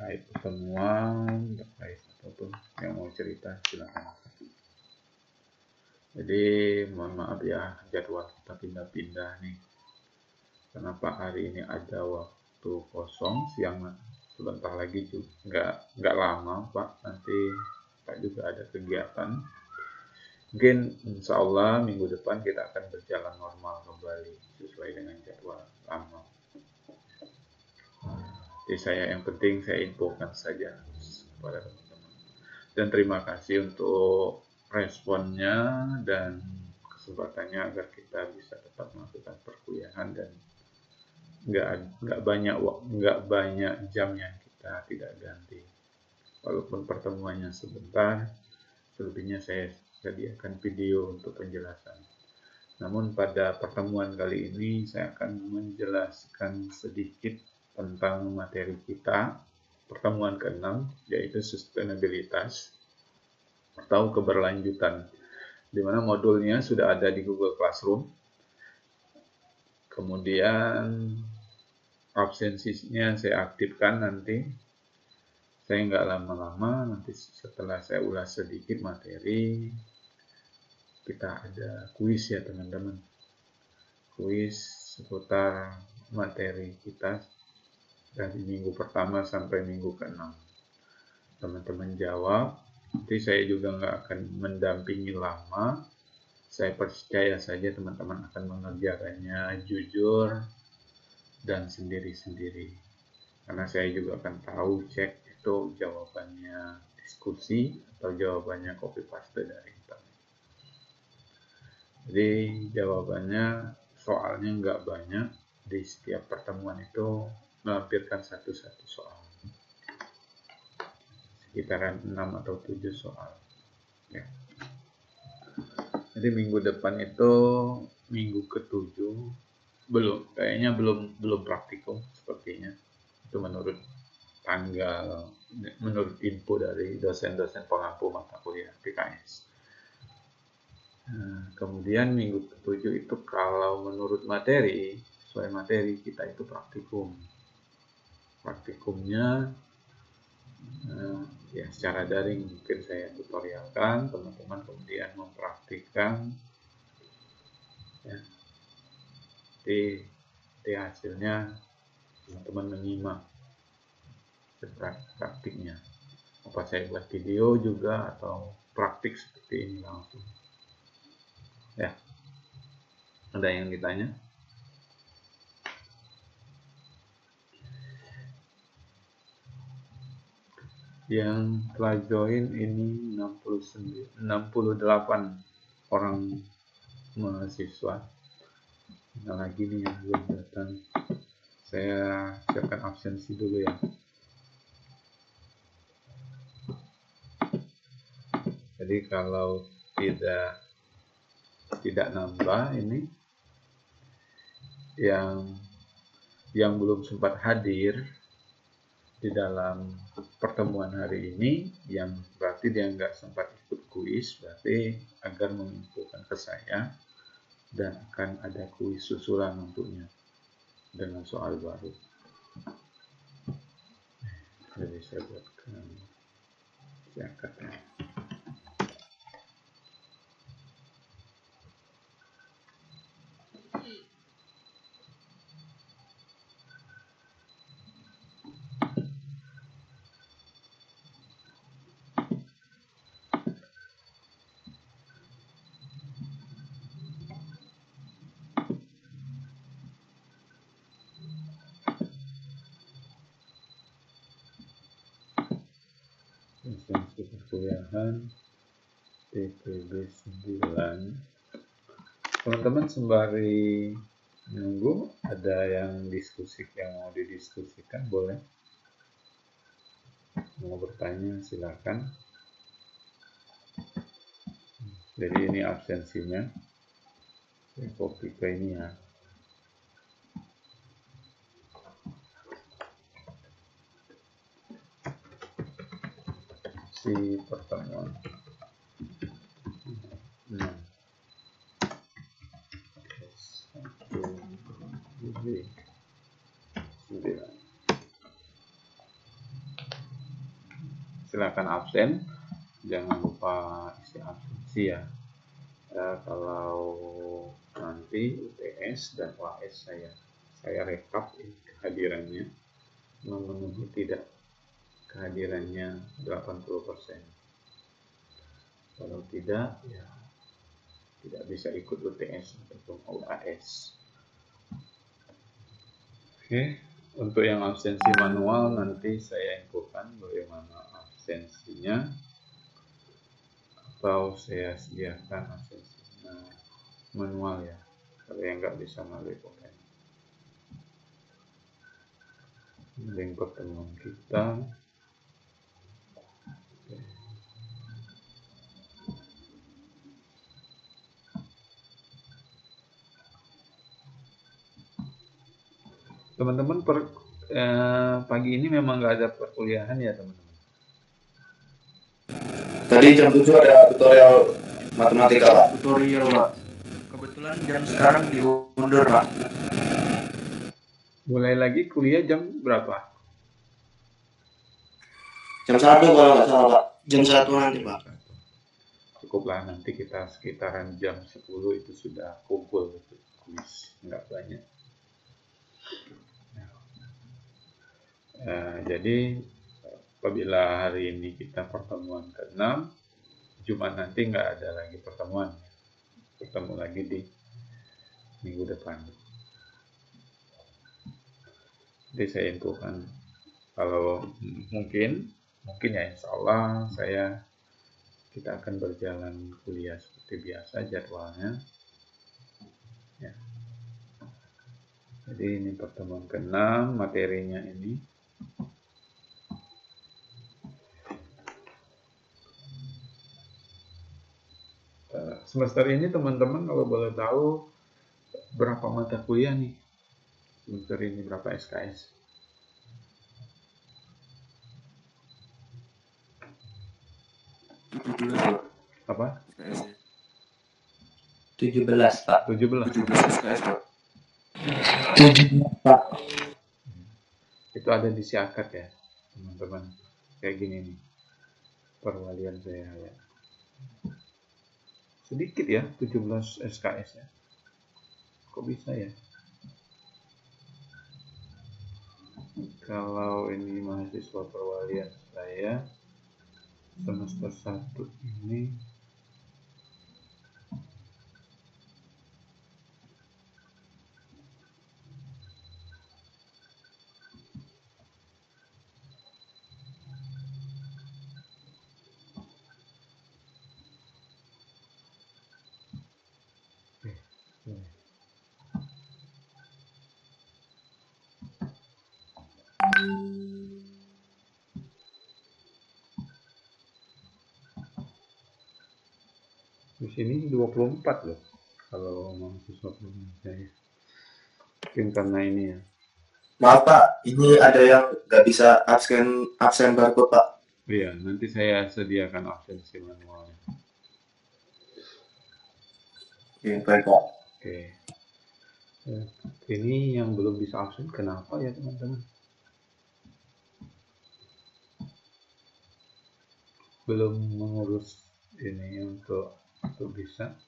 terkait pertemuan, terkait apapun yang mau cerita silakan. Jadi mohon maaf ya, jadwal kita pindah-pindah nih. Kenapa hari ini ada waktu kosong siang, sebentar lagi juga nggak lama Pak, nanti Pak juga ada kegiatan. Mungkin insya Allah minggu depan kita akan berjalan normal kembali sesuai dengan jadwal lama. Jadi yang penting saya infokan saja kepada teman-teman. Dan terima kasih untuk responnya dan kesempatannya agar kita bisa tetap melakukan perkuliahan dan nggak banyak jam yang kita tidak ganti. Walaupun pertemuannya sebentar, selebihnya saya sediakan video untuk penjelasan. Namun pada pertemuan kali ini saya akan menjelaskan sedikit tentang materi kita, pertemuan ke-6, yaitu sustainabilitas atau keberlanjutan, di mana modulnya sudah ada di Google Classroom. Kemudian absensinya saya aktifkan nanti. Saya nggak lama-lama, nanti setelah saya ulas sedikit materi, kita ada kuis ya teman-teman. Kuis seputar materi kita dari minggu pertama sampai minggu ke-6. Teman-teman jawab, nanti saya juga nggak akan mendampingi lama. Saya percaya saja teman-teman akan mengerjakannya jujur dan sendiri-sendiri. Karena saya juga akan tahu cek itu jawabannya diskusi atau jawabannya copy paste dari internet. Jadi jawabannya soalnya nggak banyak, di setiap pertemuan itu melampirkan satu-satu soal, sekitaran 6 atau 7 soal ya. Jadi minggu depan itu minggu ke-7 kayaknya belum praktikum sepertinya, itu menurut info dari dosen-dosen pengampu mata kuliah PKS. Kemudian minggu ke-7 itu kalau menurut materi, sesuai materi kita itu praktikum. Praktikumnya ya secara daring mungkin saya tutorialkan, teman-teman kemudian mempraktikkan ya. Jadi hasilnya teman-teman menyimak praktiknya. Apa saya buat video juga atau praktik seperti ini langsung. Ya, ada yang ditanya? Yang telah join ini 68 orang mahasiswa. Nah lagi nih yang belum datang, saya siapkan absensi dulu ya. Jadi kalau tidak nambah ini, yang belum sempat hadir di dalam pertemuan hari ini, yang berarti dia nggak sempat ikut kuis, berarti agar menginfokan ke saya dan akan ada kuis susulan untuknya dengan soal baru. Jadi saya buatkan siangkatnya. Esensi perkuliahan TPB 9. Teman-teman sembari menunggu, ada yang mau didiskusikan boleh. Mau bertanya silakan. Jadi ini absensinya. Saya copy ke ini ya. Si pertemuan. Nah. 1, 2, 3, 9. silakan absen, jangan lupa isi absensi ya. Kalau nanti UTS dan UAS saya rekap kehadirannya, memenuhi tidak kehadirannya 80%. Kalau tidak, ya tidak bisa ikut UTS ataupun UAS. Oke, untuk yang absensi manual nanti saya infokan bagaimana absensinya, atau saya sediakan absensinya manual ya, kalau yang nggak bisa melalui pokoknya. Link pertemuan kita. Teman-teman, pagi ini memang nggak ada perkuliahan ya teman-teman? Tadi jam 7 ada tutorial matematika, Pak. Tutorial, Pak. Kebetulan jam sekarang diundur, Pak. Mulai lagi kuliah jam berapa? Jam 1 kalau nggak salah, Pak. Jam 1 nanti, Pak. Cukuplah, nanti kita sekitaran jam 10 itu sudah kumpul kuis, nggak banyak. Jadi apabila hari ini kita pertemuan ke-6, Jumat nanti nggak ada lagi pertemuan, ketemu lagi di minggu depan. Jadi saya infokan, kalau mungkin ya insya Allah kita akan berjalan kuliah seperti biasa jadwalnya ya. Jadi ini pertemuan ke-6, materinya ini semester ini teman-teman kalau boleh tahu berapa mata kuliah nih semester ini, berapa SKS? Apa? 17, Pak. 17. 17 SKS, Pak. 17, Pak. Itu ada di Siakat ya teman-teman, kayak gini nih perwalian saya ya. Sedikit ya 17 SKS ya, kok bisa ya? Kalau ini mahasiswa perwalian saya semester 1 ini di sini 24 loh kalau mahasiswa perwalian saya. Mungkin karena ini ya. Maaf, Pak. Ini ada yang nggak bisa absen barcode, Pak. Iya, nanti saya sediakan absensi manualnya. Oke, baik, Pak. Oke. Ini yang belum bisa absen kenapa ya teman-teman? Belum mengurus ini untuk bisa.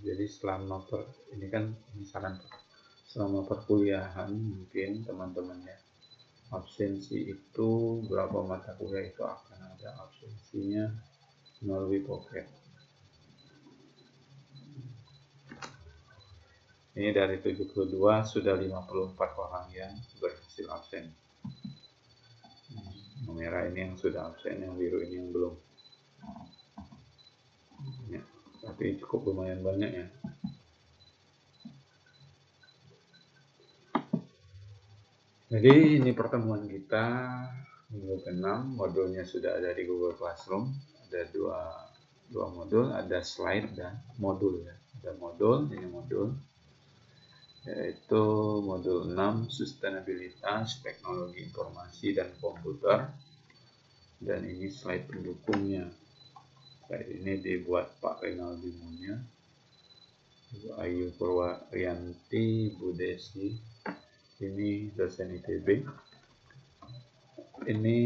Jadi selama ini kan misalkan selama perkuliahan mungkin teman-teman ya, absensi itu berapa mata kuliah itu akan ada absensinya melalui pocket. Ini dari 72 sudah 54 orang yang berhasil absen. Yang merah ini yang sudah absen, yang biru ini yang belum. Ya, tapi cukup lumayan banyak ya. Jadi ini pertemuan kita minggu ke-6, modulnya sudah ada di Google Classroom. Ada dua modul, ada slide dan modul ya. Ada modul, ini modul yaitu modul 6 sustainabilitas teknologi informasi dan komputer, dan ini slide pendukungnya. Slide ini dibuat Pak Renaldi Munya, Bu Ayu Purwarianti, Bu Desi, ini dosen ITB. Ini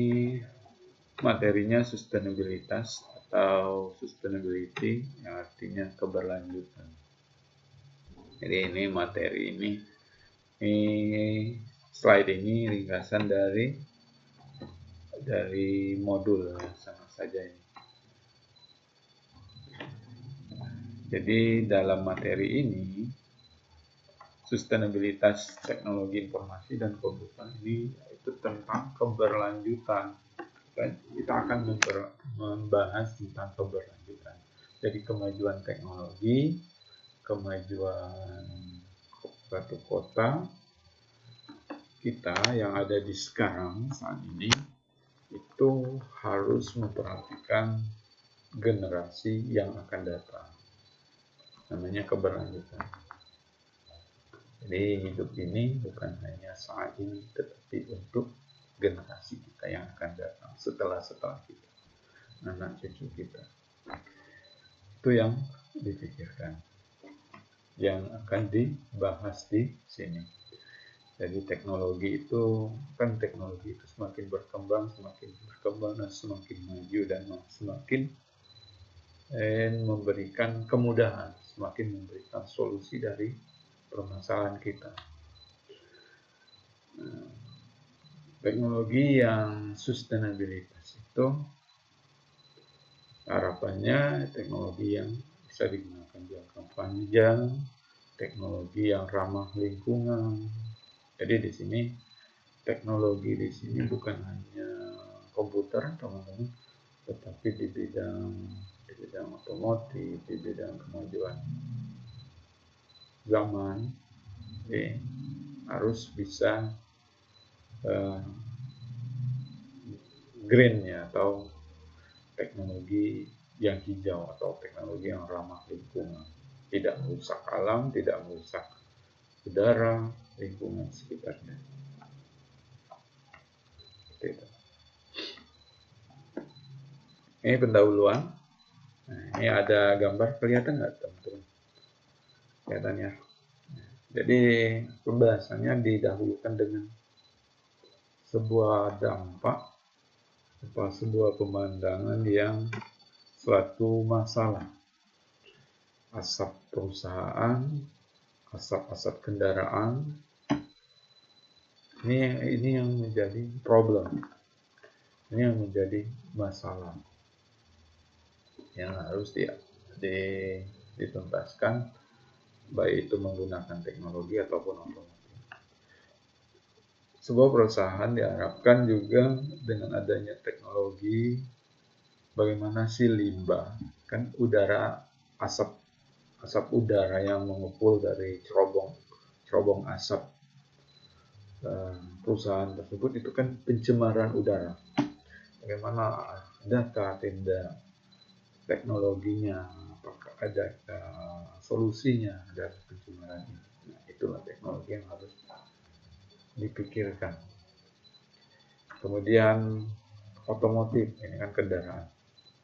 materinya sustainabilitas atau sustainability, yang artinya keberlanjutan. Jadi ini materi ini slide ini ringkasan dari modul, sama saja ini. Jadi dalam materi ini, sustainabilitas teknologi informasi dan komputer ini itu tentang keberlanjutan. Kita akan membahas tentang keberlanjutan. Jadi kemajuan teknologi, kemajuan suatu kota kita yang ada di sekarang saat ini itu harus memperhatikan generasi yang akan datang. Namanya keberlanjutan. Jadi hidup ini bukan hanya saat ini, tetapi untuk generasi kita yang akan datang setelah kita, anak cucu kita. Itu yang dipikirkan, yang akan dibahas di sini. Jadi teknologi itu semakin berkembang dan semakin maju dan semakin memberikan kemudahan, semakin memberikan solusi dari permasalahan kita. Teknologi yang sustainabilitas itu harapannya teknologi yang bisa digunakan jangka panjang, teknologi yang ramah lingkungan. Jadi di sini teknologi di sini bukan hanya komputer, teman-teman, tetapi di bidang otomotif, di bidang kemajuan zaman, harus bisa green ya, atau teknologi yang hijau atau teknologi yang ramah lingkungan, tidak merusak alam, tidak merusak udara, lingkungan sekitarnya. Ini pendahuluan. Nah, ini ada gambar, kelihatan nggak teman-teman? Kelihatan ya. Jadi pembahasannya didahulukan dengan sebuah dampak atau sebuah pemandangan yang suatu masalah. Asap perusahaan, asap kendaraan. Ini yang menjadi problem. Ini yang menjadi masalah yang harus dituntaskan, baik itu menggunakan teknologi ataupun otomotif. Sebuah perusahaan diharapkan juga dengan adanya teknologi, bagaimana sih limbah, kan udara, asap udara yang mengepul dari cerobong asap perusahaan tersebut itu kan pencemaran udara. Bagaimana, adakah tindak teknologinya, apakah ada solusinya dari pencemaran ini? Nah, itulah teknologi yang harus dipikirkan. Kemudian otomotif, ini kan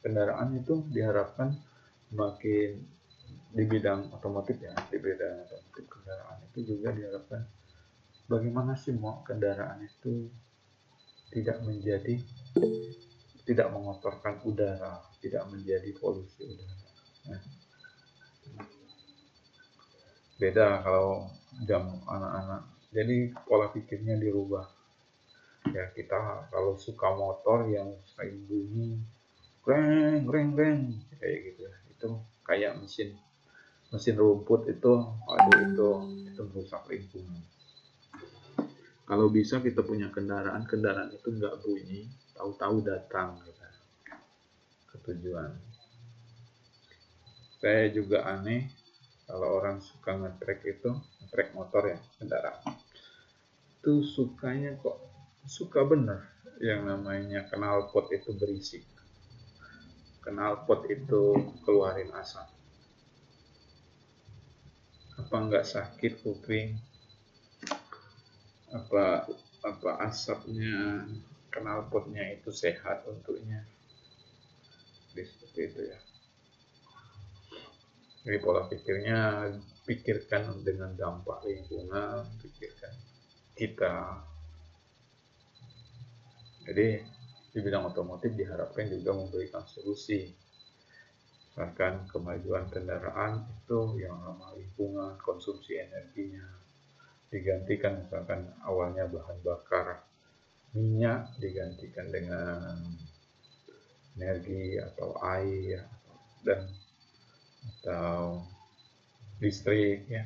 kendaraan itu diharapkan makin di bidang otomotif ya, di bidang otomotif kendaraan itu juga diharapkan bagaimana sih mau kendaraan itu tidak mengotorkan udara, tidak menjadi polusi udara. Nah, beda kalau jam anak-anak. Jadi pola pikirnya dirubah. Ya, kita kalau suka motor yang sering bunyi reng kayak gitu, itu kayak mesin rumput itu, itu merusak lingkungan. Kalau bisa kita punya kendaraan itu nggak bunyi, tahu-tahu datang gitu, ke tujuan. Saya juga aneh kalau orang suka nge-track motor ya, kendaraan. Itu suka bener yang namanya knalpot itu berisik. Knalpot itu keluarin asap. Apa nggak sakit kuping? Apa asapnya knalpotnya itu sehat untuknya? Jadi seperti itu ya. Jadi pola pikirnya, pikirkan dengan dampak lingkungan, pikirkan kita. Jadi di bidang otomotif diharapkan juga memberikan solusi. Misalkan kemajuan kendaraan itu yang ramah lingkungan, konsumsi energinya digantikan, misalkan awalnya bahan bakar minyak digantikan dengan energi atau air dan atau listrik ya,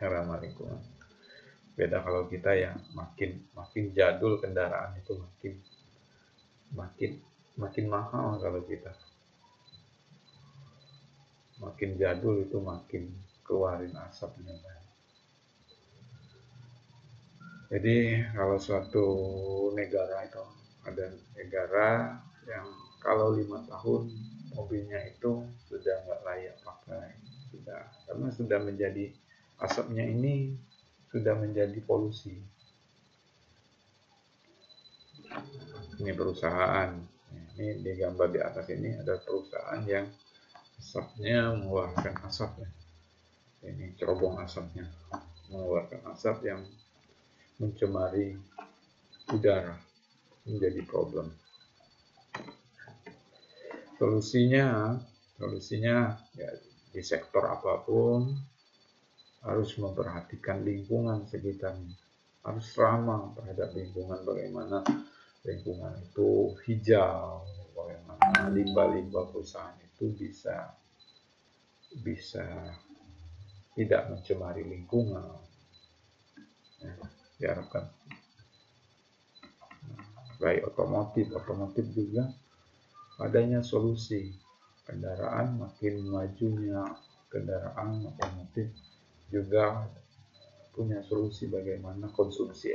yang ramah lingkungan. Beda kalau kita yang makin jadul kendaraan itu makin mahal. Kalau kita makin jadul itu makin keluarin asapnya. Jadi kalau suatu negara itu ada negara yang kalau 5 tahun mobilnya itu sudah nggak layak pakai, karena sudah menjadi asapnya ini sudah menjadi polusi. Ini perusahaan, ini di gambar di atas ini ada perusahaan yang asapnya mengeluarkan asapnya. Ini cerobong asapnya mengeluarkan asap yang mencemari udara, menjadi problem. Solusinya ya di sektor apapun harus memperhatikan lingkungan sekitarnya, harus ramah terhadap lingkungan. Bagaimana lingkungan itu hijau, bagaimana limbah-limbah perusahaan itu bisa tidak mencemari lingkungan. Ya, diharapkan baik otomotif juga adanya solusi. Kendaraan makin majunya kendaraan otomotif juga punya solusi bagaimana konsumsi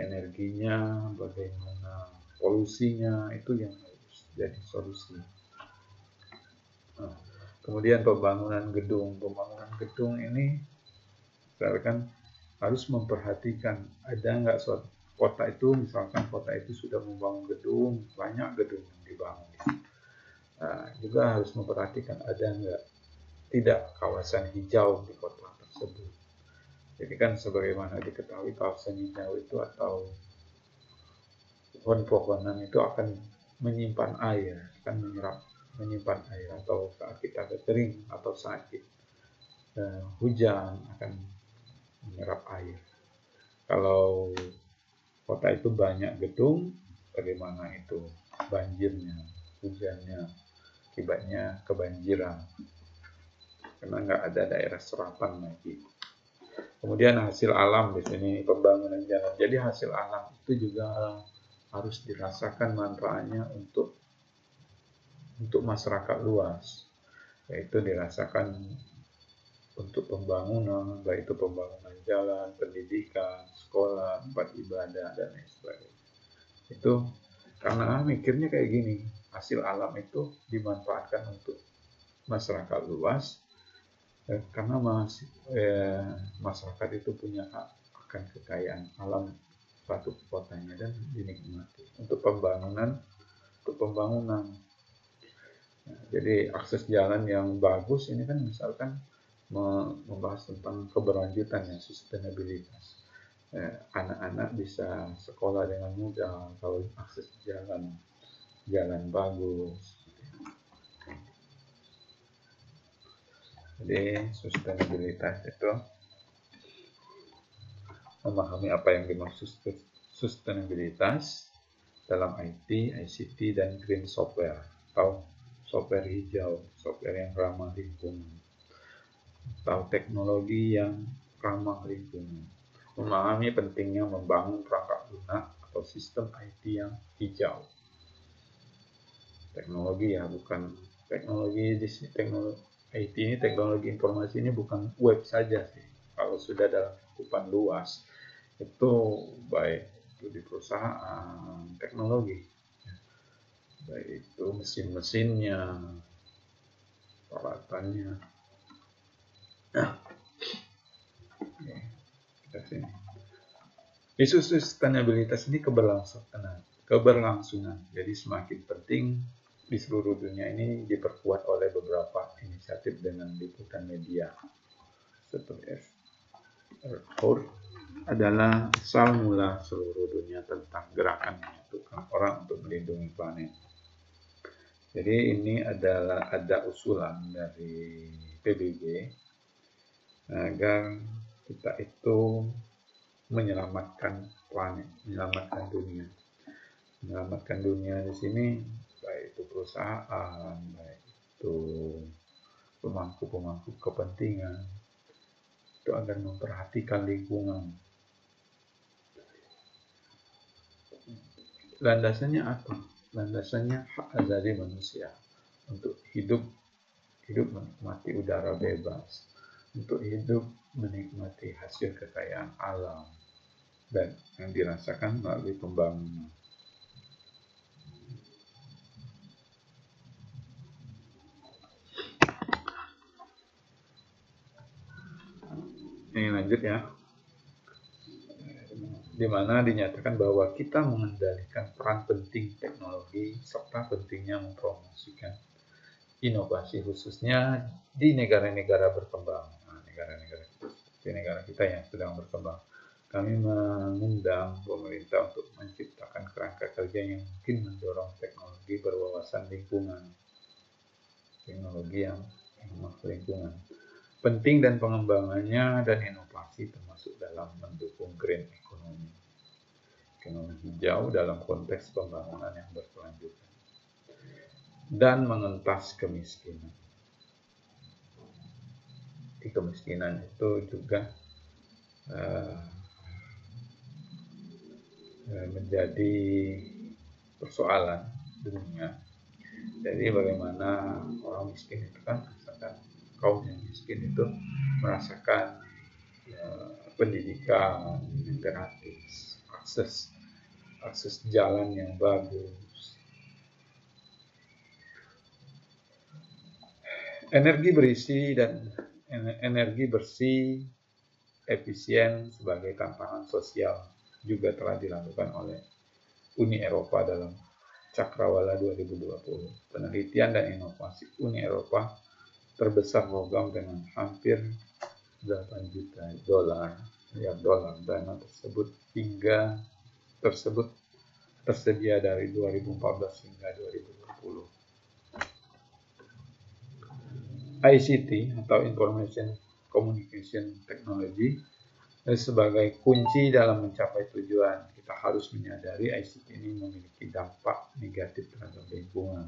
energinya, bagaimana polusinya, itu yang harus jadi solusi. Kemudian pembangunan gedung ini misalkan harus memperhatikan ada nggak suatu kota itu, misalkan kota itu sudah membangun gedung, banyak gedung yang dibangun. Juga harus memperhatikan ada nggak tidak kawasan hijau di kota tersebut. Jadi kan sebagaimana diketahui kawasan hijau itu atau pohon-pohonan itu akan menyimpan air, menyimpan air, atau saat kita kering atau sakit hujan akan menyerap air. Kalau kota itu banyak gedung, bagaimana itu banjirnya, hujannya, akibatnya kebanjiran, karena nggak ada daerah serapan lagi. Kemudian hasil alam di sini, pembangunan jalan. Jadi hasil alam itu juga harus dirasakan manfaatnya untuk masyarakat luas, yaitu dirasakan untuk pembangunan, baik itu pembangunan jalan, pendidikan, sekolah, tempat ibadah, dan lain sebagainya. Itu karena mikirnya kayak gini, hasil alam itu dimanfaatkan untuk masyarakat luas, karena masyarakat itu punya hak akan kekayaan alam suatu kotanya dan dinikmati untuk pembangunan. Jadi akses jalan yang bagus ini kan misalkan membahas tentang keberlanjutan ya, sustainabilitas. Anak-anak bisa sekolah dengan mudah kalau akses jalan bagus. Jadi sustainabilitas itu memahami apa yang dimaksud sustainabilitas dalam IT, ICT, dan green software atau software hijau, software yang ramah lingkungan, atau teknologi yang ramah lingkungan. Memahami pentingnya membangun perangkat lunak atau sistem IT yang hijau. Teknologi ya, bukan teknologi IT ini, teknologi informasi ini bukan web saja sih. Kalau sudah dalam cakupan luas, itu baik itu di perusahaan, teknologi, baik itu mesin-mesinnya, peralatannya. Kita sini. Isu sustainabilitas ini keberlangsungan. Jadi semakin penting di seluruh dunia ini, diperkuat oleh beberapa inisiatif dengan liputan media seperti Earth Hour, adalah asal mula seluruh dunia tentang gerakan menyatukan orang untuk melindungi planet. Jadi ini adalah ada usulan dari PBB agar kita itu menyelamatkan planet, menyelamatkan dunia. Menyelamatkan dunia di sini baik itu perusahaan, baik itu pemangku-pemangku kepentingan, itu agar memperhatikan lingkungan. Landasannya apa? Landasannya hak asasi manusia untuk hidup menikmati udara bebas, untuk hidup menikmati hasil kekayaan alam dan yang dirasakan melalui pembangunan. Ini lanjut ya. Di mana dinyatakan bahwa kita mengendalikan peran penting teknologi serta pentingnya mempromosikan inovasi khususnya di negara-negara berkembang. Nah, negara kita yang sedang berkembang. Kami mengundang pemerintah untuk menciptakan kerangka kerja yang mungkin mendorong teknologi berwawasan lingkungan. Teknologi yang ramah lingkungan. Penting dan pengembangannya dan inovasi termasuk dalam mendukung green economy. Ekonomi hijau dalam konteks pembangunan yang berkelanjutan. Dan mengentas kemiskinan. Di kemiskinan itu juga menjadi persoalan dunia. Jadi bagaimana orang miskin itu kan merasakan, kaum yang miskin itu merasakan pendidikan yang gratis, akses jalan yang bagus, energi bersih, efisien sebagai tantangan sosial juga telah dilakukan oleh Uni Eropa dalam Cakrawala 2020. Penelitian dan inovasi Uni Eropa terbesar logam dengan hampir 8 juta dolar. Dana tersebut tersedia dari 2014 hingga 2020. ICT atau Information Communication Technology sebagai kunci dalam mencapai tujuan. Kita harus menyadari ICT ini memiliki dampak negatif terhadap lingkungan.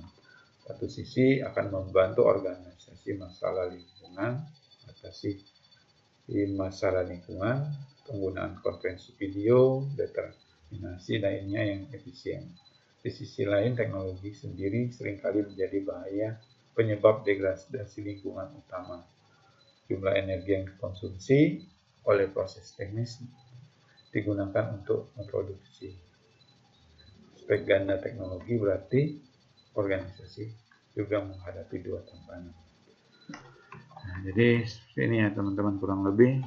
Satu sisi akan membantu organisasi masalah lingkungan, atasi masalah lingkungan, penggunaan konferensi video, determinasi lainnya yang efisien. Di sisi lain, teknologi sendiri seringkali menjadi bahaya penyebab degradasi lingkungan utama. Jumlah energi yang dikonsumsi oleh proses teknis digunakan untuk memproduksi. Aspek ganda teknologi berarti organisasi juga menghadapi dua tantangan. Nah, jadi seperti ini ya teman-teman, kurang lebih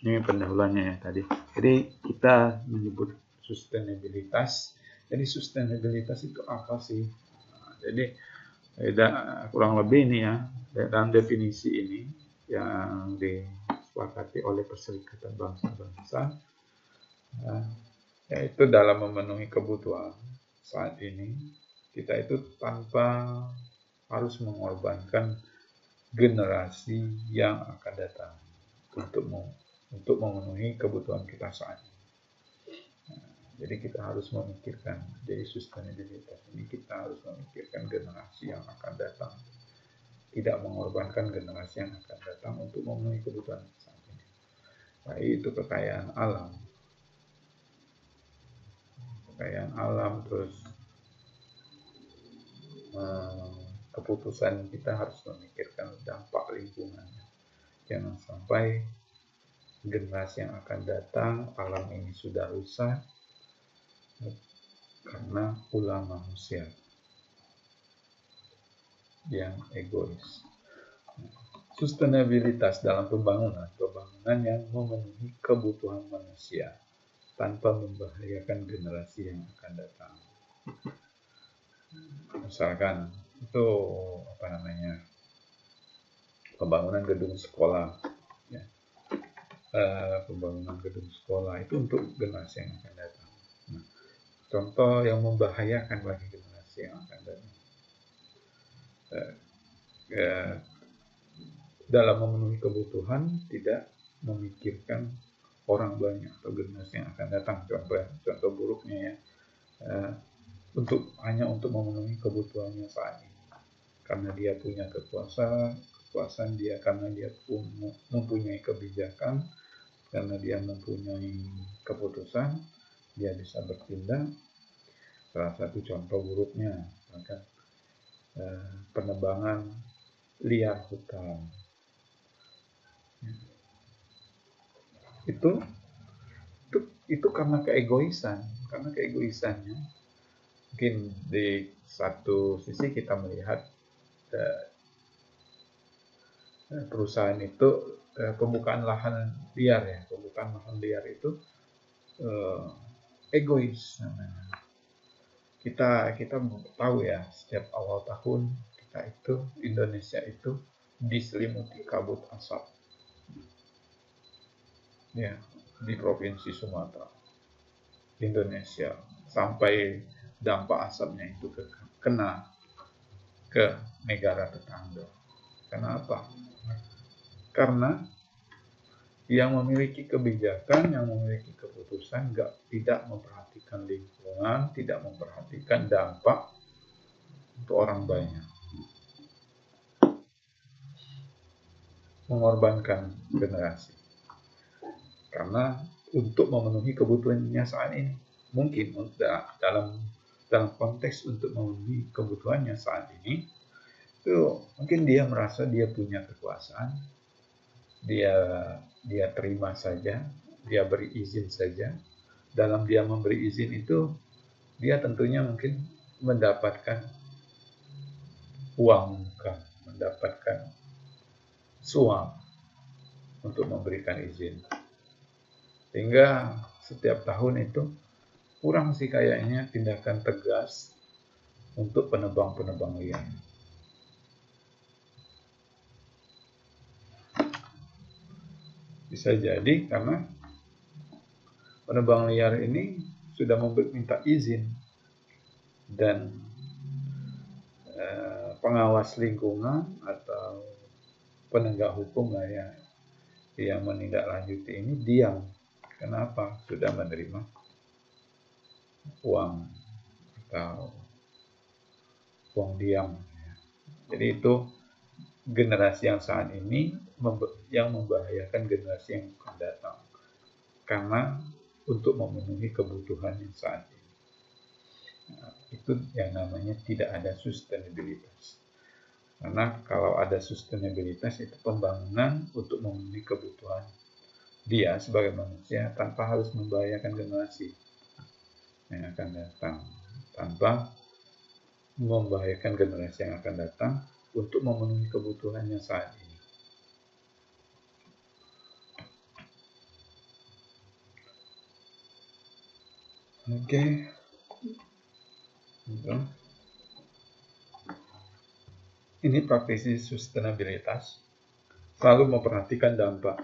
ini pendahuluannya ya tadi. Jadi kita menyebut sustainabilitas. Jadi sustainabilitas itu apa sih? Nah, jadi kurang lebih ini ya, dalam definisi ini yang disepakati oleh Perserikatan Bangsa-Bangsa, yaitu dalam memenuhi kebutuhan saat ini kita itu tanpa harus mengorbankan generasi yang akan datang untuk memenuhi kebutuhan kita saat ini. Jadi kita harus memikirkan, jadi sustainabilitas ini kita harus memikirkan generasi yang akan datang, tidak mengorbankan generasi yang akan datang untuk memenuhi kebutuhan saat ini. Baik itu kekayaan alam, terus keputusan kita harus memikirkan dampak lingkungannya. Jangan sampai generasi yang akan datang alam ini sudah rusak karena ulah manusia yang egois. Sustainabilitas dalam pembangunan yang memenuhi kebutuhan manusia tanpa membahayakan generasi yang akan datang. Misalkan itu pembangunan gedung sekolah, ya. pembangunan gedung sekolah itu untuk generasi yang akan datang. Nah, contoh yang membahayakan bagi generasi yang akan datang, eh, dalam memenuhi kebutuhan tidak memikirkan orang banyak atau generasi yang akan datang. Contoh buruknya ya, hanya untuk memenuhi kebutuhannya saat ini, karena dia punya kekuasaan dia, karena dia mempunyai kebijakan, karena dia mempunyai keputusan, dia bisa bertindak. Salah satu contoh buruknya maka penebangan liar hutan. Itu karena keegoisannya. Mungkin di satu sisi kita melihat perusahaan itu pembukaan lahan liar itu egois namanya. Kita tahu ya, setiap awal tahun Indonesia itu diselimuti kabut asap. Ya, di provinsi Sumatera, Indonesia, sampai dampak asapnya itu kena ke negara tetangga. Kenapa? Karena yang memiliki kebijakan, yang memiliki keputusan tidak memperhatikan lingkungan, tidak memperhatikan dampak untuk orang banyak. Mengorbankan generasi. Karena untuk memenuhi kebutuhannya saat ini, mungkin dalam konteks untuk memenuhi kebutuhannya saat ini, itu mungkin dia merasa dia punya kekuasaan, dia terima saja, dia beri izin saja. Dalam dia memberi izin itu, dia tentunya mungkin mendapatkan uang muka, mendapatkan suap untuk memberikan izin. Sehingga setiap tahun itu kurang sih kayaknya tindakan tegas untuk penebang liar. Bisa jadi karena penebang liar ini sudah meminta izin, dan pengawas lingkungan atau penegak hukum lah ya yang menindaklanjuti ini diam. Kenapa? Sudah menerima uang atau uang diam. Jadi itu generasi yang saat ini yang membahayakan generasi yang akan datang, karena untuk memenuhi kebutuhan yang saat ini. Nah, itu yang namanya tidak ada sustainabilitas. Karena kalau ada sustainabilitas itu pembangunan untuk memenuhi kebutuhan dia sebagai manusia tanpa harus membahayakan generasi yang akan datang, tanpa membahayakan generasi yang akan datang untuk memenuhi kebutuhannya saat ini. Oke. Ini praktisi sustainabilitas selalu memperhatikan dampak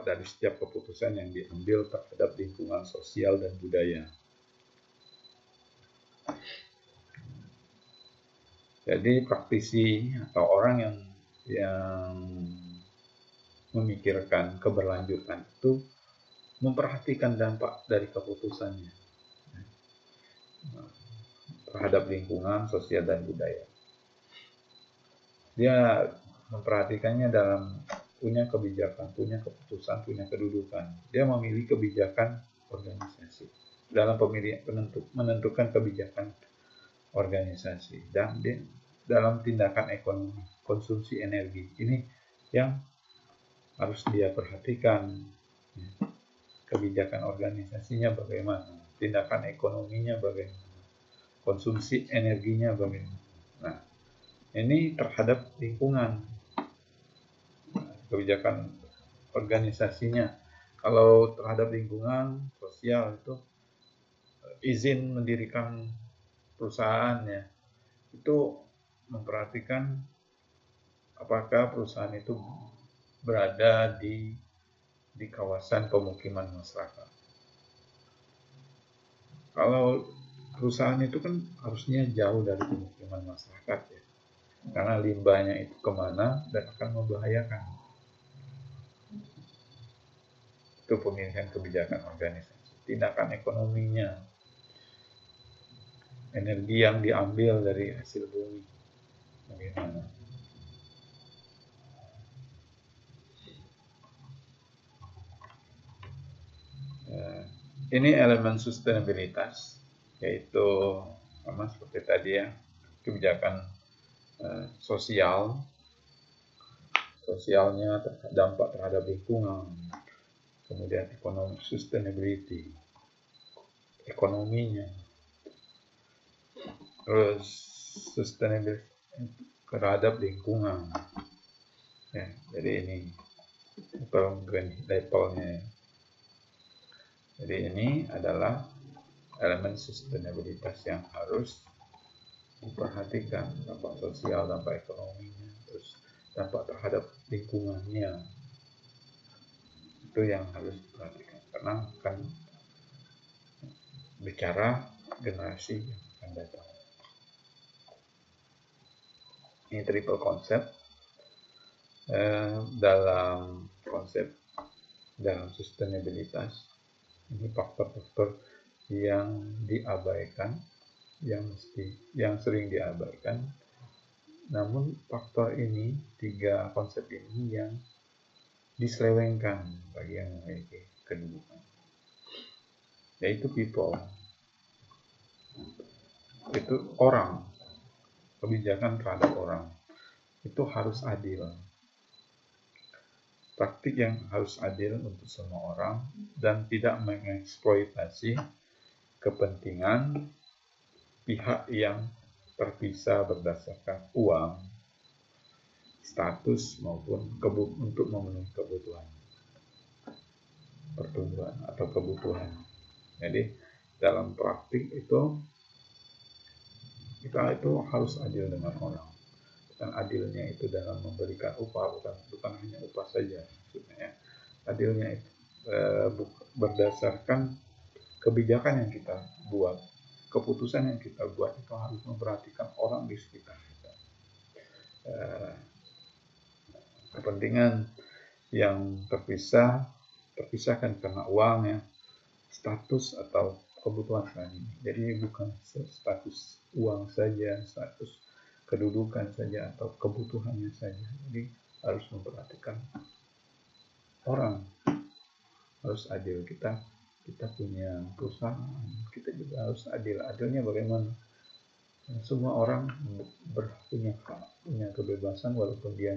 dari setiap keputusan yang diambil terhadap lingkungan sosial dan budaya. Jadi praktisi atau orang yang memikirkan keberlanjutan itu memperhatikan dampak dari keputusannya terhadap lingkungan, sosial, dan budaya. Dia memperhatikannya dalam punya kebijakan, punya keputusan, punya kedudukan. Dia memilih kebijakan organisasi dalam menentukan kebijakan organisasi, dan dalam tindakan ekonomi, konsumsi energi. Ini yang harus dia perhatikan. Kebijakan organisasinya bagaimana, tindakan ekonominya bagaimana, konsumsi energinya bagaimana. Nah, ini terhadap lingkungan, kebijakan organisasinya. Kalau terhadap lingkungan sosial itu izin mendirikan perusahaannya, itu memperhatikan apakah perusahaan itu berada di di kawasan pemukiman masyarakat. Kalau perusahaan itu kan harusnya jauh dari pemukiman masyarakat ya, karena limbahnya itu kemana dan akan membahayakan. Itu pemilihan kebijakan organisasi. Tindakan ekonominya, energi yang diambil dari hasil bumi, bagaimana? Ini elemen sustainabilitas, yaitu sama seperti tadi ya, kebijakan sosialnya, dampak terhadap lingkungan, kemudian ekonomi, sustainability, ekonominya, terus sustainability terhadap lingkungan. Ya, jadi ini levelnya. Jadi ini adalah elemen sustainabilitas yang harus diperhatikan, dampak sosial, dampak ekonominya, terus dampak terhadap lingkungannya. Itu yang harus diperhatikan, karena akan bicara generasi yang akan datang. Ini triple konsep. Dalam konsep dalam sustainabilitas, ini faktor-faktor yang diabaikan, yang sering diabaikan. Namun faktor ini, 3 konsep ini yang diselewengkan bagi yang memiliki kedudukan, yaitu people, itu orang, kebijakan terhadap orang itu harus adil. Praktik yang harus adil untuk semua orang dan tidak mengeksploitasi kepentingan pihak yang terpisah berdasarkan uang, status maupun untuk memenuhi kebutuhan pertumbuhan atau kebutuhan. Jadi dalam praktik itu kita itu harus adil dengan orang. Dan adilnya itu dalam memberikan upah, bukan hanya upah saja maksudnya ya. Adilnya itu berdasarkan kebijakan yang kita buat, keputusan yang kita buat itu harus memperhatikan orang di sekitar kita. Kepentingan yang terpisahkan karena uang ya, status atau kebutuhan lain. Jadi bukan status uang saja, status kedudukan saja atau kebutuhannya saja. Jadi harus memperhatikan orang, harus adil. Kita punya perusahaan, kita juga harus adil. Adilnya bagaimana? Semua orang punya hak, punya kebebasan walaupun dia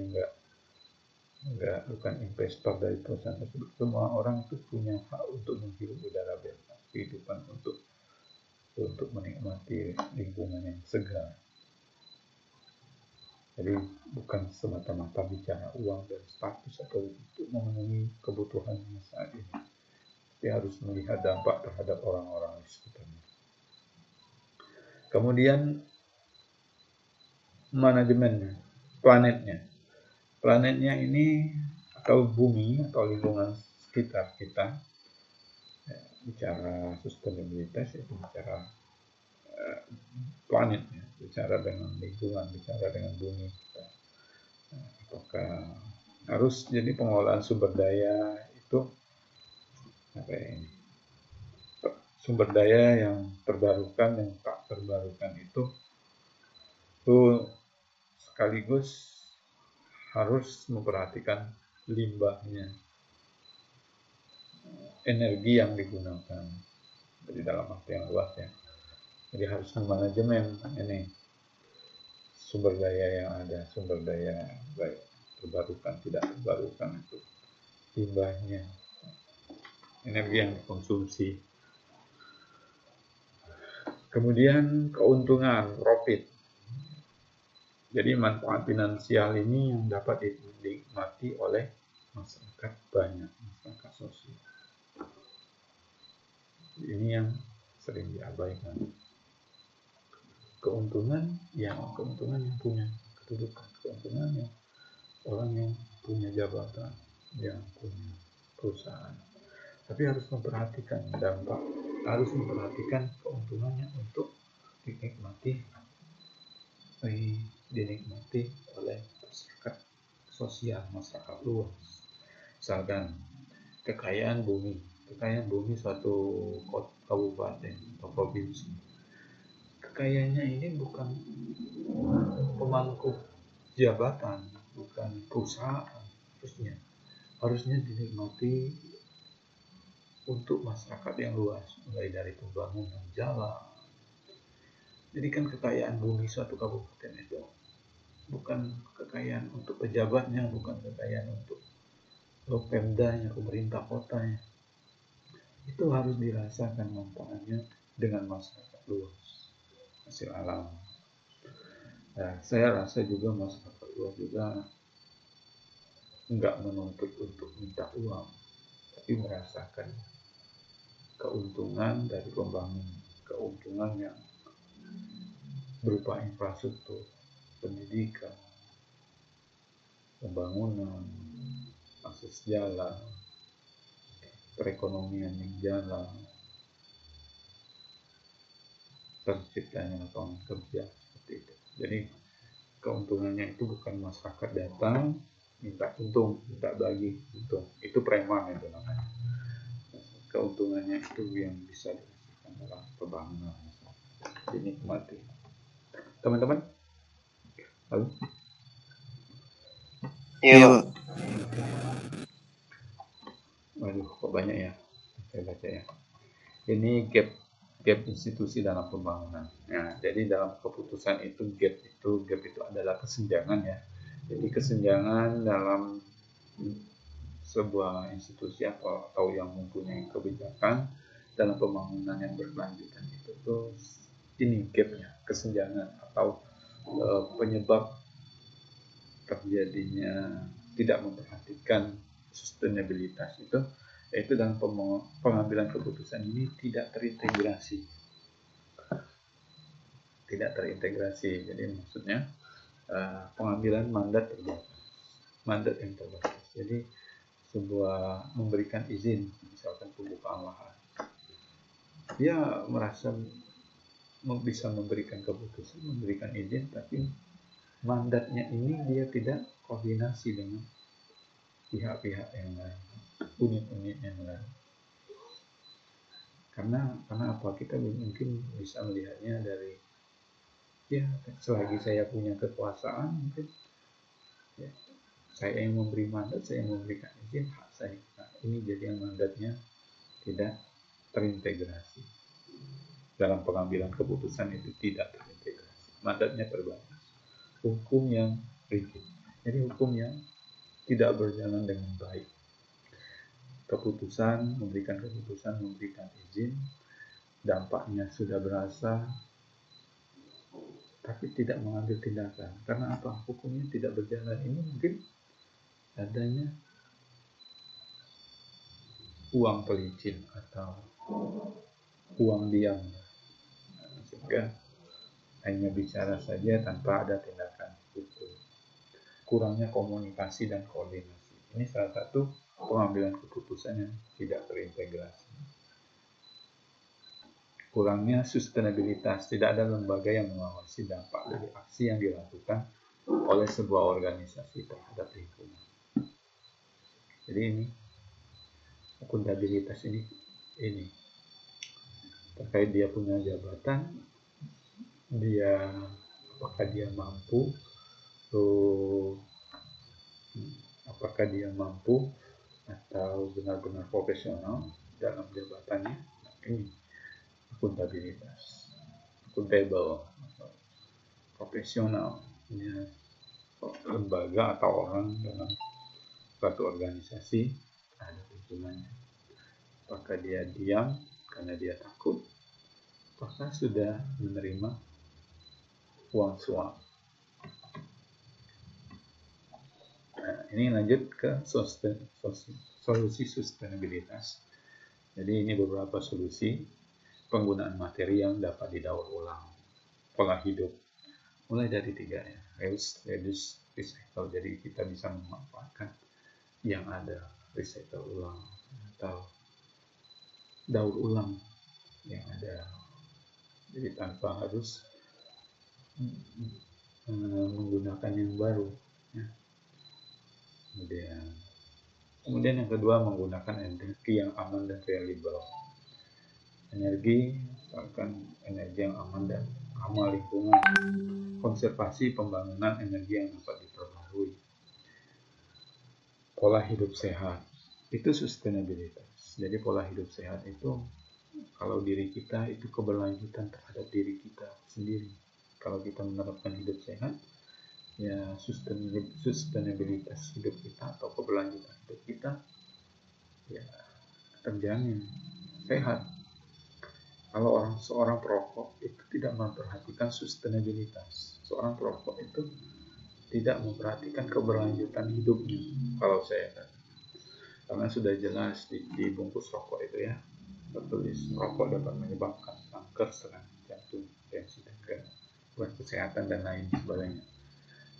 bukan investor dari perusahaan tersebut. Semua orang itu punya hak untuk menghirup udara bebas, kehidupan untuk menikmati lingkungan yang segar. Jadi bukan semata-mata bicara uang dan status atau untuk memenuhi kebutuhannya saat ini. Dia harus melihat dampak terhadap orang-orang di sekitarnya. Kemudian manajemennya, planetnya ini atau bumi atau lingkungan sekitar kita. Bicara sustainabilitas itu bicara planetnya, bicara dengan lingkungan, bicara dengan bumi kita. Apakah harus jadi pengelolaan sumber daya itu sumber daya yang terbarukan dan tak terbarukan itu sekaligus harus memperhatikan limbahnya, energi yang digunakan, jadi dalam arti yang luas ya. Jadi harus memanajemen ini sumber daya yang ada, sumber daya baik terbarukan, tidak terbarukan, itu limbahnya, energi yang dikonsumsi. Kemudian keuntungan, profit. Jadi manfaat finansial ini yang dapat dinikmati oleh masyarakat banyak, masyarakat sosial. Ini yang sering diabaikan. Keuntungan yang punya kedudukan, keuntungan yang orang yang punya jabatan, yang punya perusahaan. Tapi harus memperhatikan dampak, harus memperhatikan keuntungannya untuk dinikmati oleh masyarakat sosial, masyarakat luas. Misalkan kekayaan bumi suatu kabupaten atau provinsi. Kekayaannya ini bukan pemangku jabatan, bukan perusahaan, harusnya dinikmati untuk masyarakat yang luas, mulai dari pembangunan jalan. Jadi kan kekayaan bumi suatu kabupaten itu bukan kekayaan untuk pejabatnya, bukan kekayaan untuk pemdanya, pemerintah kotanya. Itu harus dirasakan manfaatnya dengan masyarakat luas, hasil alam. Nah, saya rasa juga masyarakat luas juga enggak menuntut untuk minta uang, tapi merasakan keuntungan dari pembangunan, keuntungan yang berupa infrastruktur, pendidikan, pembangunan, akses jalan, perekonomian yang jalan, terciptanya lapangan kerja, seperti itu. Jadi keuntungannya itu bukan masyarakat datang minta untung, minta bagi untung, itu preman itu namanya. Keuntungannya itu yang bisa dirasakan dalam pembangunan, dinikmati. Teman-teman, halo? Iya, Pak. Waduh, kok banyak ya? Saya baca ya. Ini gap institusi dalam pembangunan. Nah, jadi dalam keputusan itu gap itu adalah kesenjangan ya. Jadi kesenjangan dalam sebuah institusi atau yang mempunyai kebijakan dalam pembangunan yang berkelanjutan itu tuh ini gapnya, kesenjangan atau penyebab terjadinya tidak memperhatikan sustainabilitas itu, yaitu dalam pengambilan keputusan ini tidak terintegrasi. Jadi maksudnya pengambilan mandat yang terbatas. Jadi sebuah memberikan izin, misalkan pembukaan lahan, dia merasa bisa memberikan keputusan, memberikan izin, tapi mandatnya ini dia tidak koordinasi dengan pihak-pihak yang lain, unit-unit yang lain. Karena apa? Kita mungkin bisa melihatnya dari selagi saya punya kekuasaan, mungkin saya yang memberi mandat, saya yang memberikan izin, hak saya. Nah, ini jadi yang mandatnya tidak terintegrasi. Dalam pengambilan keputusan itu tidak terintegrasi. Mandatnya terbatas. Hukum yang rigid. Jadi hukum yang tidak berjalan dengan baik. Memberikan izin, dampaknya sudah berasa, tapi tidak mengambil tindakan. Karena apa? Hukumnya tidak berjalan. Ini mungkin adanya uang pelicin atau uang diam, sehingga hanya bicara saja tanpa ada tindakan hukum. Kurangnya komunikasi dan koordinasi. Ini salah satu pengambilan keputusan yang tidak terintegrasi. Kurangnya sustainabilitas, tidak ada lembaga yang mengawasi dampak dari aksi yang dilakukan oleh sebuah organisasi terhadap lingkungan. Jadi ini akuntabilitas ini terkait dia punya jabatan, apakah dia mampu atau benar-benar profesional dalam jabatannya. Nah, ini akuntabilitas, akuntabel, profesional, lembaga atau orang dalam suatu organisasi terhadap lingkungannya. Apakah dia diam karena dia takut, apakah sudah menerima uang suap. Nah, ini lanjut ke solusi sustainabilitas. Jadi ini beberapa solusi penggunaan materi yang dapat didaur ulang, pola hidup, mulai dari 3 ya, reuse, reduce, recycle. Jadi kita bisa memanfaatkan yang ada, recycle ulang atau daur ulang yang ada. Jadi tanpa harus menggunakan yang baru. Ya. Kemudian yang kedua, menggunakan energi yang aman dan reliable. Energi, misalkan energi yang aman dan ramah lingkungan. Konservasi pembangunan energi yang dapat diperbarui. Pola hidup sehat, itu sustainabilitas. Jadi pola hidup sehat itu, kalau diri kita itu keberlanjutan terhadap diri kita sendiri. Kalau kita menerapkan hidup sehat, ya sustainabilitas hidup kita atau keberlanjutan hidup kita ya terjamin sehat. Kalau seorang perokok itu tidak memperhatikan sustainabilitas, seorang perokok itu tidak memperhatikan keberlanjutan hidupnya. Kalau saya kata, karena sudah jelas di bungkus rokok itu ya tertulis rokok dapat menyebabkan kanker, serangan jantung, tensi, dan gangguan kesehatan dan lain sebagainya.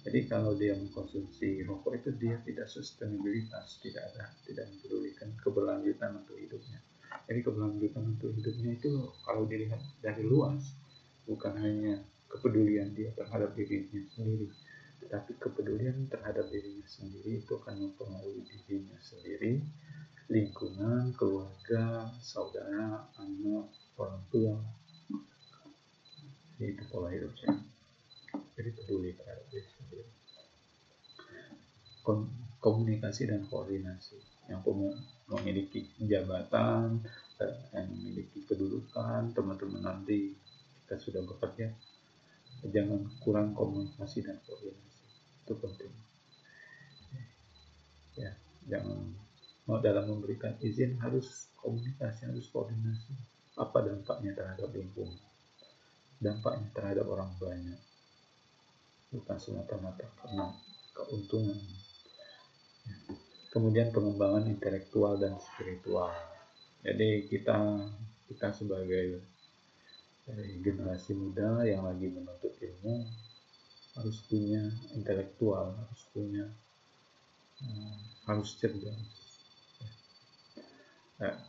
Jadi kalau dia mengkonsumsi rokok itu dia tidak sustainabilitas, tidak mempedulikan keberlanjutan untuk hidupnya. Jadi keberlanjutan untuk hidupnya itu kalau dilihat dari luas, bukan hanya kepedulian dia terhadap dirinya sendiri, tetapi kepedulian terhadap dirinya sendiri itu akan mempengaruhi dirinya sendiri, lingkungan, keluarga, saudara, anak, orang tua. Jadi itu pola hidup saya. Jadi peduli terhadap diri sendiri. Komunikasi dan koordinasi, yang memiliki jabatan, yang memiliki kedudukan, teman-teman nanti kita sudah bekerja, jangan kurang komunikasi dan koordinasi, itu penting. Ya, jangan dalam memberikan izin harus komunikasi, harus koordinasi. Apa dampaknya terhadap lingkungan, dampaknya terhadap orang banyak, bukan semata-mata karena keuntungan. Kemudian pengembangan intelektual dan spiritual. Jadi kita sebagai generasi muda yang lagi menuntut ilmu harus punya intelektual, harus cerdas.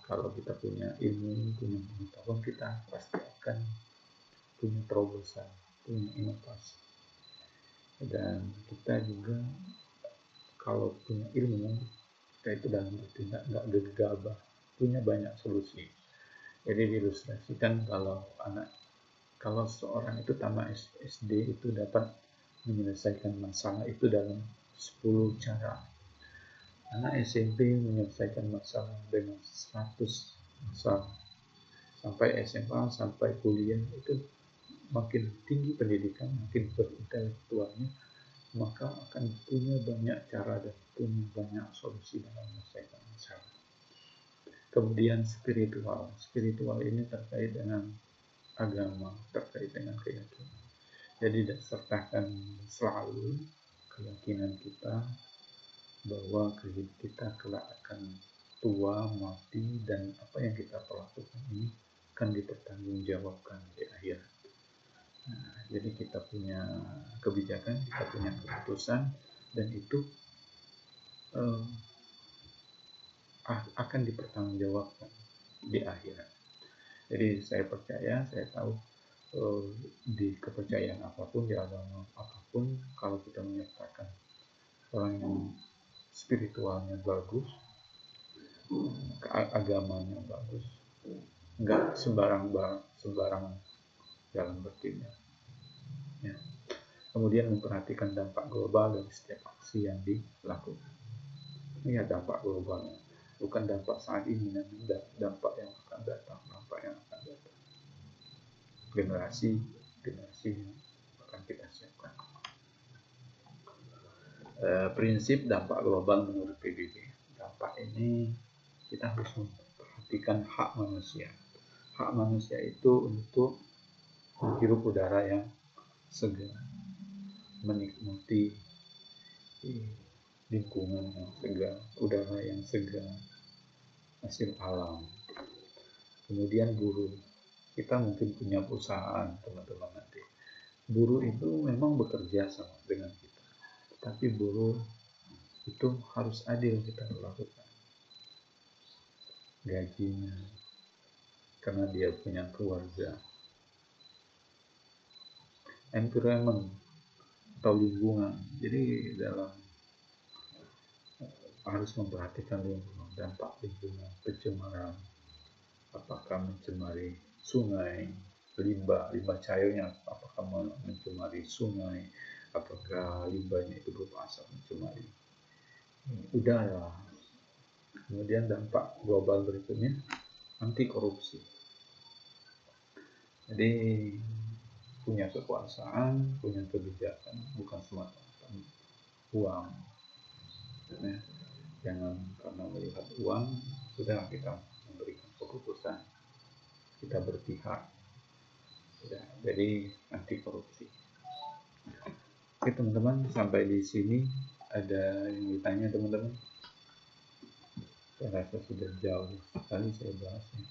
Kalau kita punya ilmu, punya pengetahuan, kita pasti akan punya terobosan, punya inovasi. Dan kita juga kalau punya ilmu, kita itu dalam arti nggak gegabah, punya banyak solusi. Jadi diilustrasikan kalau seorang itu tamat SD itu dapat menyelesaikan masalah itu dalam 10 cara. Anak SMP menyelesaikan masalah dengan 100 masalah. Sampai SMA, sampai kuliah itu makin tinggi pendidikan, makin berintelektualnya, maka akan punya banyak cara dan punya banyak solusi dalam menyelesaikan masalah. Kemudian spiritual ini terkait dengan agama, terkait dengan keyakinan. Jadi sertakan selalu keyakinan kita bahwa kita kelak akan tua, mati, dan apa yang kita lakukan ini akan dipertanggungjawabkan di akhirat. Nah, jadi kita punya kebijakan, kita punya keputusan, dan itu akan dipertanggungjawabkan di akhirat. Jadi saya percaya, saya tahu di kepercayaan apapun, di agama apapun, kalau kita menyertakan orang yang spiritualnya bagus, agamanya bagus, nggak sembarang jalan bertindak. Ya. Kemudian memperhatikan dampak global dari setiap aksi yang dilakukan. Ini dampak globalnya, bukan dampak saat ini, namun dampak yang akan datang, generasi yang akan kita siapkan. Prinsip dampak global menurut PBB. Dampak ini kita harus memperhatikan hak manusia. Hak manusia itu untuk menghirup udara yang segar, menikmati lingkungan yang segar, udara yang segar, hasil alam. Kemudian buruh. Kita mungkin punya perusahaan, teman-teman nanti. Buruh itu memang bekerja sama dengan kita. Tapi buruh itu harus adil kita lakukan. gajinya, karena dia punya keluarga. Environment atau lingkungan. Jadi dalam harus memperhatikan lingkungan, dampak lingkungan, pencemaran, apakah mencemari sungai, limbah cairnya, apakah mencemari sungai, apakah limbahnya itu berupa asap mencemari udara. Kemudian dampak global berikutnya, anti korupsi. Jadi punya kekuasaan, punya kebijakan, bukan semata-mata uang. Ya, jangan karena melihat uang sudah kita memberikan keputusan, kita berpihak. Sudah, jadi anti korupsi. Oke teman-teman, sampai di sini ada yang ditanya teman-teman? Saya rasa sudah jauh sekali saya bahasnya.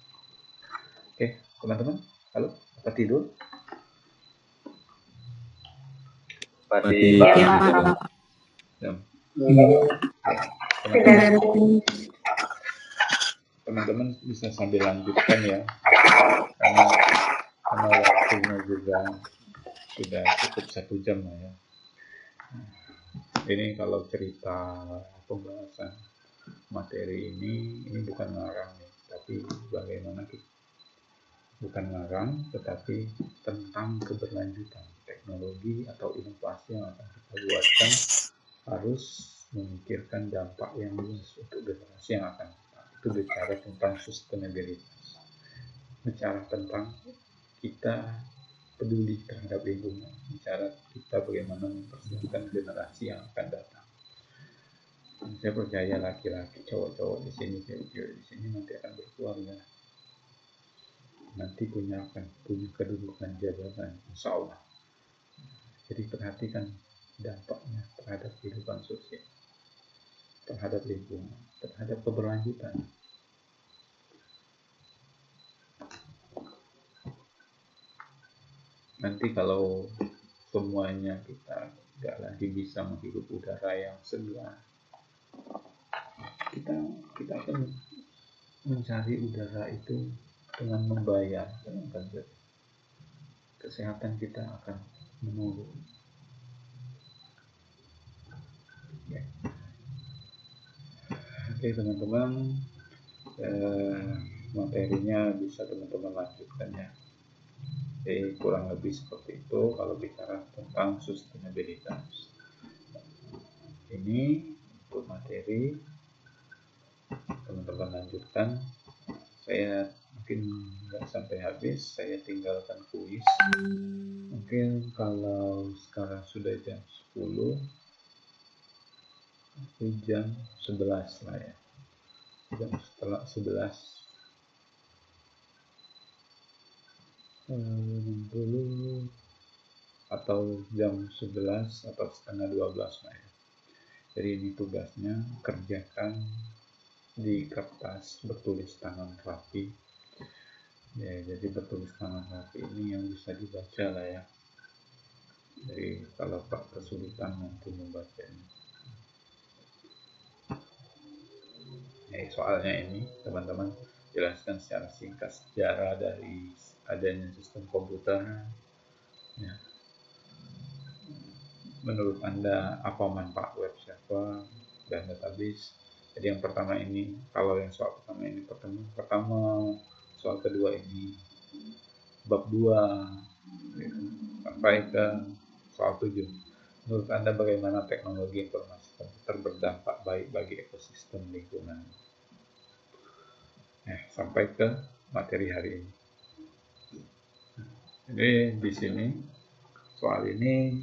Oke teman-teman, halo, apa tidur? Mati. Ya, Pak. Ya. Teman-teman bisa sambil lanjutkan ya, karena waktunya juga sudah cukup 1 jam lah ya. Ini kalau cerita pembahasan materi ini bukan ngarang nih, tapi bagaimana kita, bukan ngarang tetapi tentang keberlanjutan teknologi atau inovasi yang akan kita buatkan, harus memikirkan dampak yang luas untuk generasi yang akan datang. Itu bicara tentang sustainability, bicara tentang kita peduli terhadap lingkungan, bicara kita bagaimana mempersiapkan generasi yang akan datang. Saya percaya laki-laki, cowok-cowok di sini, cewek-cewek di sini nanti akan berkeluarga, nanti akan punya kedudukan jabatan, insya Allah. Jadi perhatikan dampaknya terhadap kehidupan sosial, terhadap lingkungan, terhadap keberlanjutan. Nanti kalau semuanya kita nggak lagi bisa menghirup udara yang segar, kita akan mencari udara itu dengan membayar, dengan budget. Kesehatan kita akan menurun. Oke teman-teman, materinya bisa teman-teman lanjutkan ya. Jadi kurang lebih seperti itu kalau bicara tentang sustainabilitas. Ini untuk materi, teman-teman lanjutkan. Saya mungkin nggak sampai habis, saya tinggalkan kuis. Mungkin kalau sekarang sudah jam 10, jam 11 lah ya. Jam setelah 11 60 atau jam 11 atau setengah 12 lah ya. Jadi ini tugasnya, kerjakan di kertas bertulis tangan rapi ya. Jadi bertulis tangan rapi ini yang bisa dibaca lah ya. Jadi kalau Pak kesulitan nanti membacanya. Soalnya ini teman-teman jelaskan secara singkat sejarah dari adanya sistem komputer ya. Menurut Anda apa manfaat web server dan database? Jadi yang pertama ini, kalau yang soal pertama ini pertama, soal kedua ini bab 2 gitu, sampai ke soal 7. Menurut Anda bagaimana teknologi informasi komputer berdampak baik bagi ekosistem lingkungan? Sampai ke materi hari ini. Jadi di sini soal ini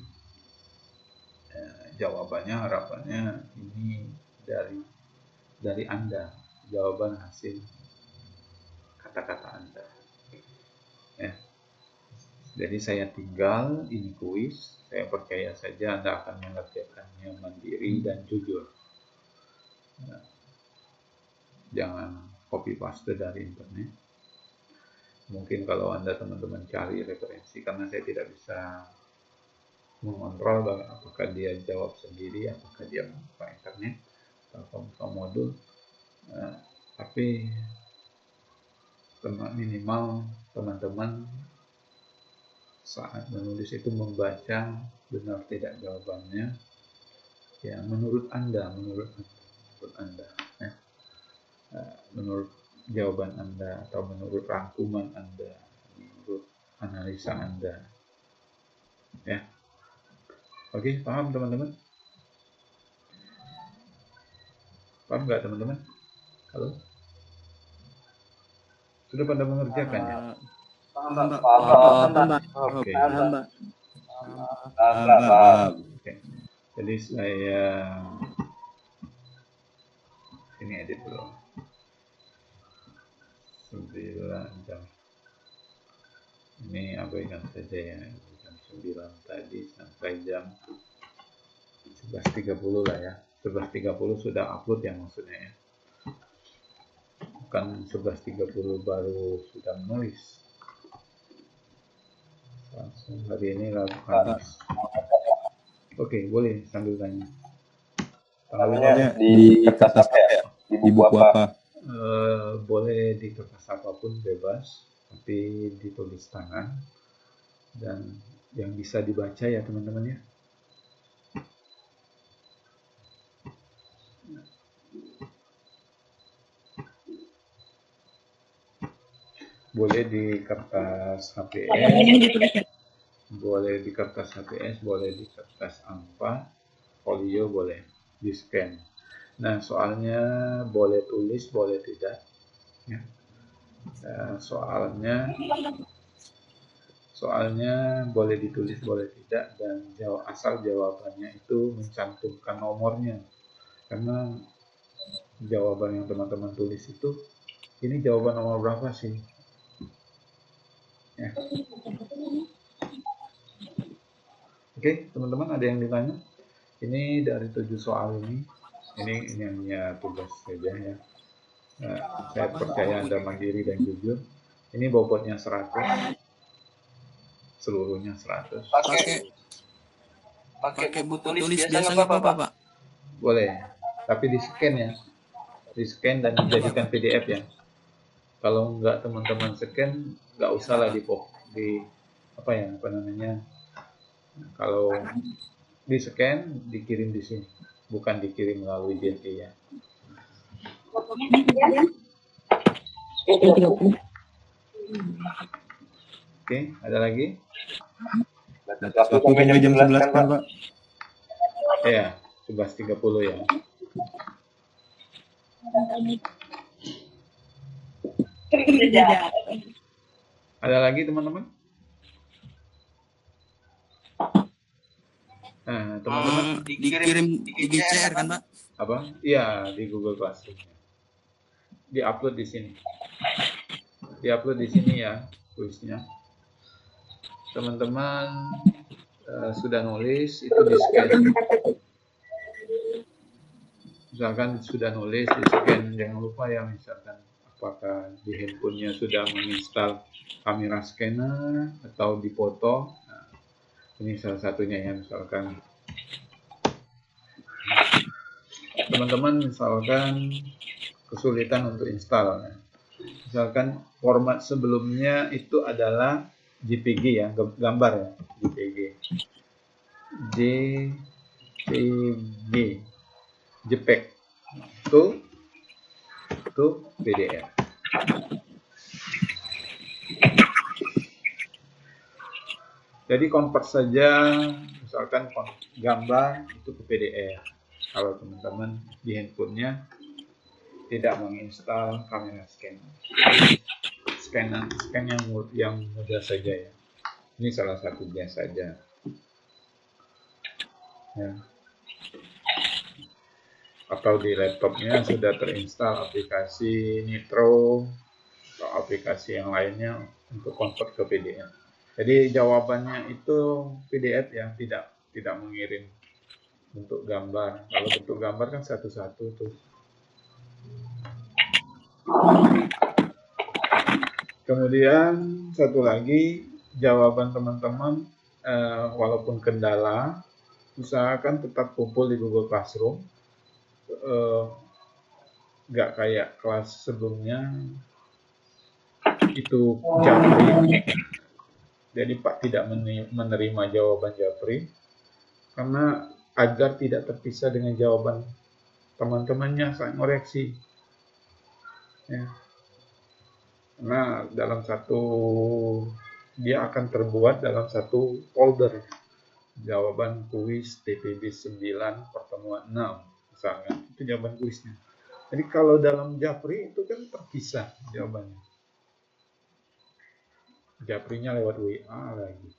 jawabannya, harapannya ini dari Anda, jawaban hasil kata-kata Anda ya. Jadi saya tinggal ini kuis, saya percaya saja Anda akan mengerjakannya mandiri dan jujur ya. Jangan copy paste dari internet. Mungkin kalau Anda teman-teman cari referensi, karena saya tidak bisa mengontrol apakah dia jawab sendiri, apakah dia membuka internet atau membuka modul, tapi minimal teman-teman saat menulis itu membaca benar tidak jawabannya, ya menurut Anda ya. Menurut jawaban Anda atau menurut rangkuman Anda, menurut analisa Anda, ya. Oke, paham teman-teman? Paham nggak teman-teman? Halo? Sudah pada mengerjakan ya? Paham, Pak. Oke. Oke. Jadi saya ini edit dulu. 9 jam. Ini abaikan saja ya. Jam 9 tadi sampai jam 11.30 lah ya. 11.30 sudah upload ya maksudnya ya. Bukan 11.30 baru sudah menulis. Langsung hari ini Rabu Kamis. Oke, boleh sambil tanya. Tanggalnya di kertas ya? Di buku apa? Boleh di kertas apapun bebas, tapi ditulis tangan dan yang bisa dibaca ya teman-teman ya. Boleh di kertas HPS, boleh di kertas HPS, boleh di kertas A4, folio boleh di scan. Nah, soalnya boleh tulis, boleh tidak. Ya. Soalnya boleh ditulis, boleh tidak, dan asal jawabannya itu mencantumkan nomornya. Karena jawaban yang teman-teman tulis itu, ini jawaban nomor berapa sih? Ya. Oke, teman-teman ada yang ditanya? Ini dari 7 soal ini hanya tugas saja ya. Saya percaya Anda mandiri dan jujur. Ini bobotnya 100, seluruhnya 100. Pakai buku tulis biasa nggak apa-apa, Pak? Boleh, tapi di scan ya, di scan dan dijadikan PDF ya. Kalau nggak teman-teman scan, nggak usah lah kalau di scan dikirim di sini, bukan dikirim melalui DT ya. Oke, ada lagi? Waktu sampai jam 11 kan, Pak? Iya, 11.30 ya. Ada lagi teman-teman? Nah, teman-teman Dikirim di GCR kan, Pak? apa? Iya, di Google Classroom. Di-upload di sini. Di-upload di sini ya, tulisnya. Teman-teman sudah nulis itu di scan. Misalkan sudah nulis di scan, jangan lupa ya misalkan apakah di handphonenya sudah menginstal kamera scanner atau dipoto. Nah, ini salah satunya ya, misalkan teman-teman misalkan kesulitan untuk install. Misalkan format sebelumnya itu adalah JPG ya, gambar ya, JPEG itu PDF. Jadi convert saja, misalkan gambar itu ke PDF. Kalau teman-teman di handphonenya tidak menginstal kamera scan yang mudah saja ya. Ini salah satunya saja. Ya. Atau di laptopnya sudah terinstall aplikasi Nitro atau aplikasi yang lainnya untuk convert ke PDF. Jadi jawabannya itu PDF yang tidak mengirim bentuk gambar. Kalau bentuk gambar kan satu-satu tuh. Kemudian satu lagi, jawaban teman-teman walaupun kendala, usahakan tetap kumpul di Google Classroom. Nggak kayak kelas sebelumnya, itu japri. Jadi Pak tidak menerima jawaban japri karena agar tidak terpisah dengan jawaban teman-temannya saat ngoreksi. Ya. Karena dalam satu, dia akan terbuat dalam satu folder jawaban kuis TPB 9 pertemuan 6 misalnya, itu jawaban kuisnya. Jadi kalau dalam japri itu kan terpisah jawabannya, japrinya lewat WA lagi,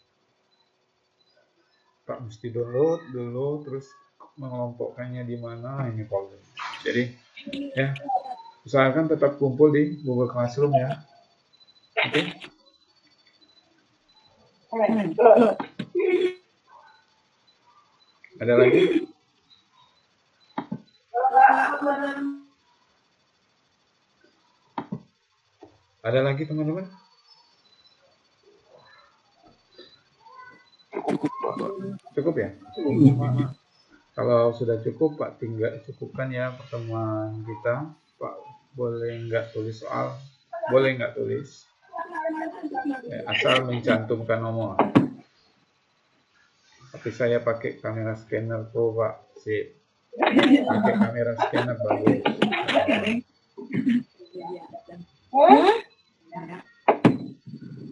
Pak mesti download dulu terus mengelompokkannya di mana ini folder. Jadi ya usahakan tetap kumpul di Google Classroom ya. Oke. Ada lagi? Ada lagi teman-teman? Cukup ya? Kalau sudah cukup, Pak tinggal cukupkan ya pertemuan kita. Pak boleh nggak tulis soal? Boleh nggak tulis? Asal mencantumkan nomor. Tapi saya pakai kamera scanner Pro, Pak. Sip. Pakai kamera scanner bagus.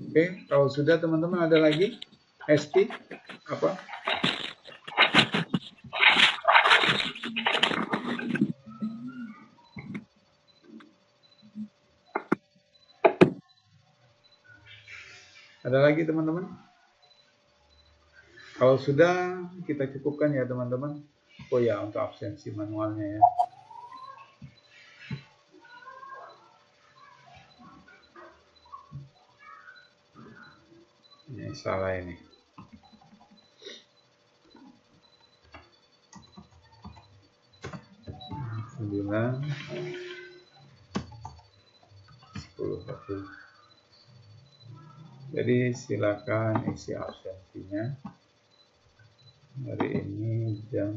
Oke, kalau sudah teman-teman ada lagi? Esti, apa? Ada lagi teman-teman? Kalau sudah, kita cukupkan ya teman-teman. Oh ya, untuk absensi manualnya ya. Ini salah ini. Sembilan, 10. Jadi silakan isi absensinya. Hari ini jam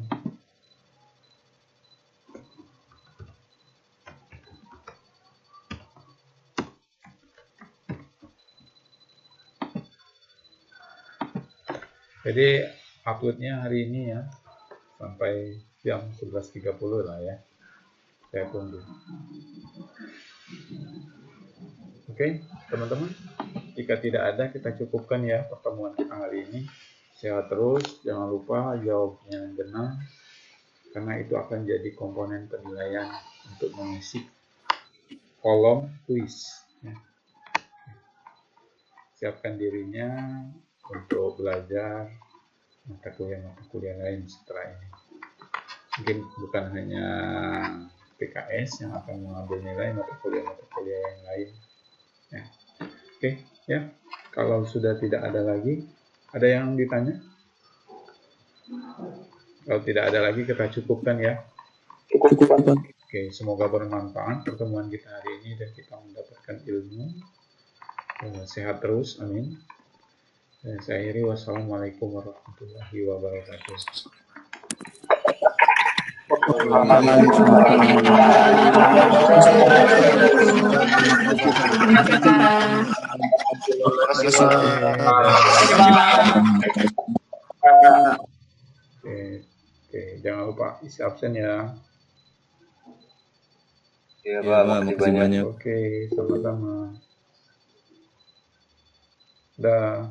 jadi uploadnya hari ini ya sampai jam 11.30 lah ya, saya tunggu. Oke teman-teman, jika tidak ada kita cukupkan ya pertemuan kita hari ini. Sehat terus, jangan lupa jawabnya benar karena itu akan jadi komponen penilaian untuk mengisi kolom kuis ya. Siapkan dirinya untuk belajar mata kuliah lain setelah ini. Mungkin bukan hanya PKS yang akan mengambil nilai mata kuliah yang lain ya. Oke ya, kalau sudah tidak ada lagi, ada yang ditanya? Kalau tidak ada lagi kita cukupkan ya. Oke, semoga bermanfaat pertemuan kita hari ini dan kita mendapatkan ilmu. Sehat terus, amin. Dan saya akhiri, wassalamualaikum warahmatullahi wabarakatuh. Oke, jangan lupa isi absen ya. Ya, Pak, makasih banyak. Oke, sama-sama. Dah.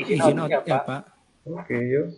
Izin ya, Pak. Oke, yuk.